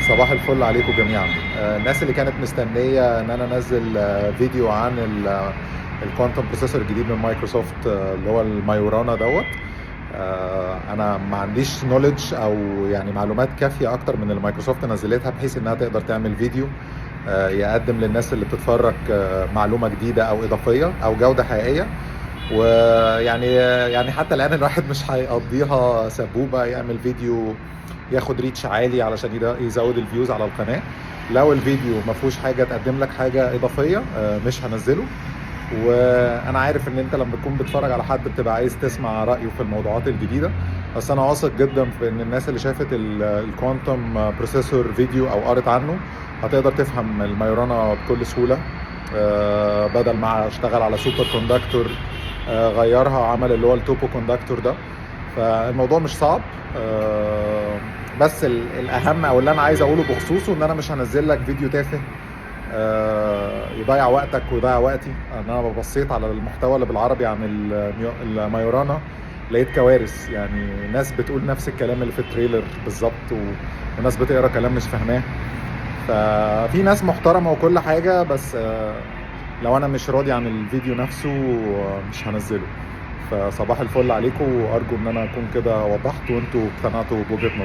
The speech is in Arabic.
صباح الفل عليكم جميعا. الناس اللي كانت مستنيه ان انا انزل فيديو عن الكوانتم بروسيسور الجديد من مايكروسوفت، اللي هو المايورانا دوت. انا ما عنديش نوليدج او يعني معلومات كافيه اكتر من اللي مايكروسوفت نزلتها بحيث انها تقدر تعمل فيديو يقدم للناس اللي بتتفرج معلومه جديده او اضافيه او جوده حقيقيه. ويعني حتى الان الواحد مش هيقضيها سبوبه يعمل فيديو ياخد ريتش عالي علشان يزود الفيوز على القناه. لو الفيديو ما فيهوش حاجه تقدم لك حاجه اضافيه مش هنزله. وانا عارف ان انت لما تكون بتتفرج على حد بتبقى عايز تسمع رايه في الموضوعات الجديده، بس انا واثق جدا في ان الناس اللي شافت الكوانتم بروسيسور فيديو او قرت عنه هتقدر تفهم المايورانا بكل سهوله. بدل ما اشتغل على سوبر كوندكتور غيرها عمل اللي هو التوبو كوندكتور ده. فالموضوع مش صعب، بس الاهم او اللي انا عايز اقوله بخصوصه ان انا مش هنزل لك فيديو تافه يضيع وقتك ويضيع وقتي. انا بصيت على المحتوى اللي بالعربي عن المايورانا لقيت كوارث، يعني ناس بتقول نفس الكلام اللي في التريلر بالظبط وناس بتقرا كلام مش فاهماه. ففي ناس محترمه وكل حاجه، بس لو انا مش راضي عن الفيديو نفسه مش هنزله. فصباح الفل عليكم، وارجو ان انا اكون كده وضحت وانتوا اقتنعتوا بوجهة نظري.